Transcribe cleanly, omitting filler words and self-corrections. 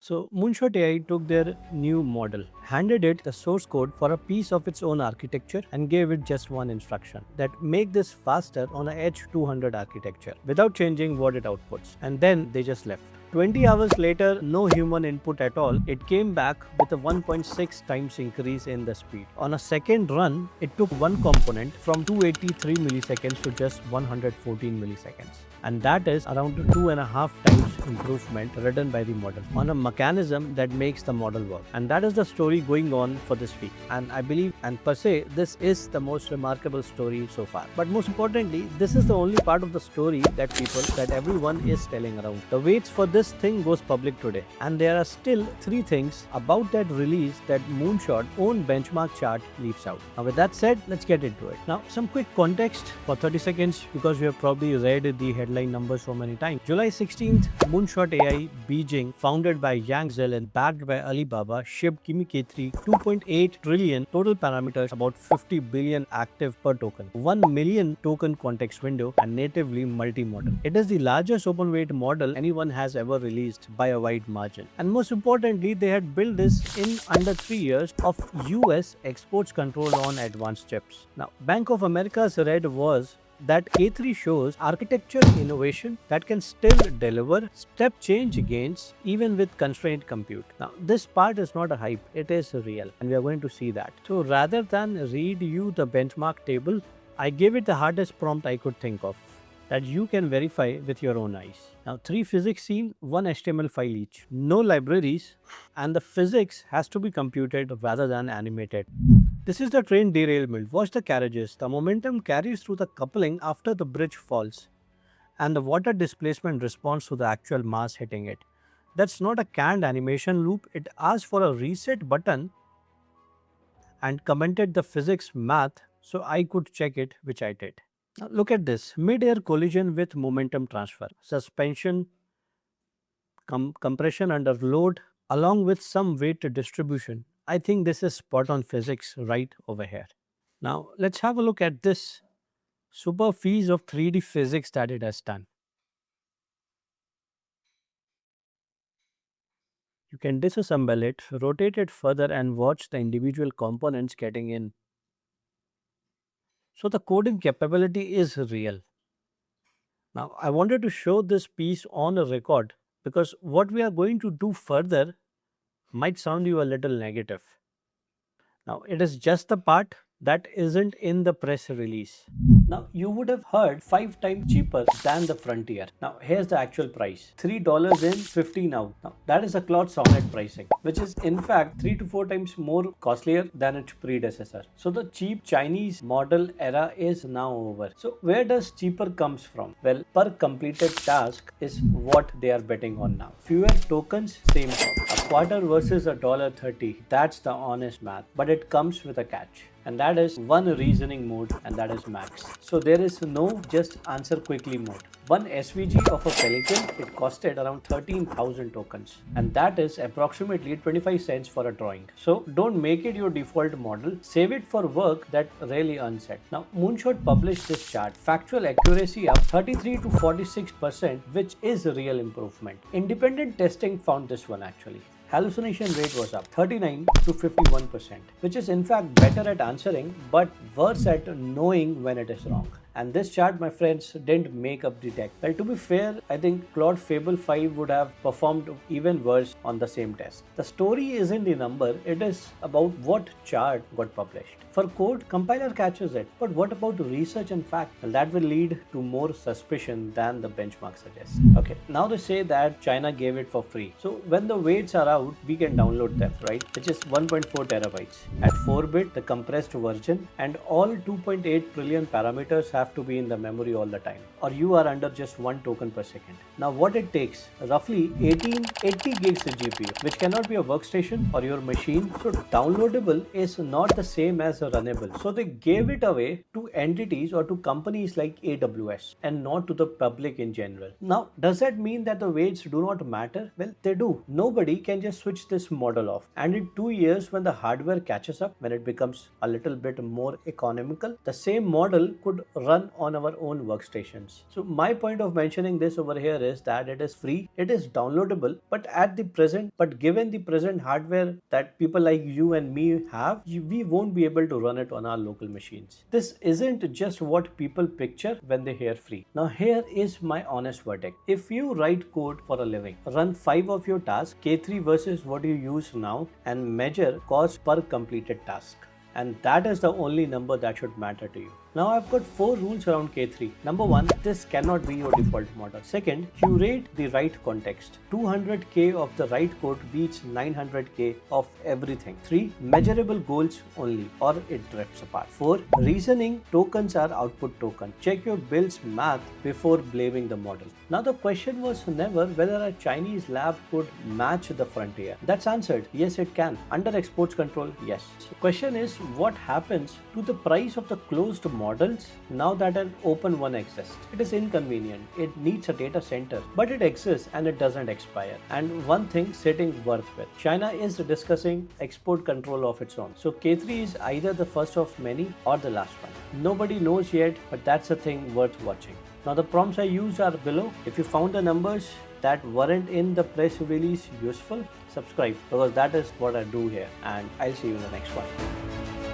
So Moonshot AI took their new model, handed it the source code for a piece of its own architecture and gave it just one instruction that make this faster on a H200 architecture without changing what it outputs. And then they just left. 20 hours later, no human input at all, it came back with a 1.6 times increase in the speed. On a second run, it took one component from 283 milliseconds to just 114 milliseconds. And that is around 2.5 times improvement written by the model on a mechanism that makes the model work. And that is the story going on for this week. And I believe, and per se, this is the most remarkable story so far. But most importantly, this is the only part of the story that everyone is telling around. The waits for this thing goes public today. And there are still 3 things about that release that Moonshot own benchmark chart leaves out. Now with that said, let's get into it. Now some quick context for 30 seconds because we have probably read the headline numbers so many times. July 16th, Moonshot AI Beijing, founded by Yang Zheng and backed by Alibaba, shipped Kimi K3 2.8 trillion total parameters, about 50 billion active per token, 1 million token context window, and natively multi-model. It is the largest open weight model anyone has ever released by a wide margin. And most importantly, they had built this in under 3 years of US exports control on advanced chips. Now, Bank of America's read was that K3 shows architecture innovation that can still deliver step change gains even with constrained compute. Now, this part is not a hype, it is real, and we are going to see that. So, rather than read you the benchmark table, I gave it the hardest prompt I could think of that you can verify with your own eyes. Now, 3 physics scene, 1 HTML file each, no libraries, and the physics has to be computed rather than animated. This is the train derailment. Watch the carriages. The momentum carries through the coupling after the bridge falls, and the water displacement responds to the actual mass hitting it. That's not a canned animation loop. It asks for a reset button and commented the physics math so I could check it, which I did. Now look at this mid-air collision with momentum transfer, suspension, compression under load, along with some weight distribution. I think this is spot on physics right over here. Now let's have a look at this super fees of 3D physics that it has done. You can disassemble it, rotate it further, and watch the individual components getting in. So the coding capability is real. Now, I wanted to show this piece on a record because what we are going to do further might sound you a little negative. Now, it is just the part that isn't in the press release. Now, you would have heard 5 times cheaper than the Frontier. Now, here's the actual price $3 in 50 now. Now, that is a Claude Sonnet pricing, which is in fact 3 to 4 times more costlier than its predecessor. So, the cheap Chinese model era is now over. So, where does cheaper comes from? Well, per completed task is what they are betting on now. Fewer tokens, same cost. A quarter versus $1.30. That's the honest math. But it comes with a catch, and that is one reasoning mode, and that is max. So there is no just answer quickly mode. One SVG of a Pelican, it costed around 13,000 tokens, and that is approximately 25 cents for a drawing. So don't make it your default model, save it for work that really earns it. Now Moonshot published this chart, factual accuracy up 33 to 46%, which is a real improvement. Independent testing found this one actually. Hallucination rate was up 39 to 51%, which is in fact better at answering but worse at knowing when it is wrong. And this chart, my friends, didn't make up the deck. Well, to be fair, I think Claude Fable 5 would have performed even worse on the same test. The story isn't the number, it is about what chart got published. For code, compiler catches it, but what about research and fact? Well, that will lead to more suspicion than the benchmark suggests. Okay, now they say that China gave it for free. So when the weights are out, we can download them, right? Which is 1.4 terabytes. At 4-bit, the compressed version, and all 2.8 trillion parameters have to be in the memory all the time, or you are under just 1 token per second. Now what it takes, roughly 80 gigs of GPU, which cannot be a workstation or your machine. So downloadable is not the same as runnable. So they gave it away to entities or to companies like AWS and not to the public in general. Now, does that mean that the weights do not matter? Well, they do. Nobody can just switch this model off. And in 2 years, when the hardware catches up, when it becomes a little bit more economical, the same model could run on our own workstations. So my point of mentioning this over here is that it is free, it is downloadable, but given the present hardware that people like you and me have, we won't be able to run it on our local machines. This isn't just what people picture when they hear free. Now here is my honest verdict. If you write code for a living, run 5 of your tasks, K3 versus what you use now, and measure cost per completed task. And that is the only number that should matter to you. Now I've got 4 rules around K3. Number 1, this cannot be your default model. Second, curate the right context. 200k of the right code beats 900k of everything. 3, measurable goals only or it drifts apart. 4, reasoning tokens are output token. Check your build's math before blaming the model. Now the question was never whether a Chinese lab could match the frontier. That's answered. Yes, it can. Under exports control, yes. The question is what happens to the price of the closed models now that an open one exists. It is inconvenient, it needs a data center, but it exists and it doesn't expire. And one thing sitting worth with. China is discussing export control of its own. So K3 is either the first of many or the last one. Nobody knows yet, but that's a thing worth watching. Now the prompts I used are below. If you found the numbers that weren't in the press release useful, subscribe because that is what I do here, and I'll see you in the next one.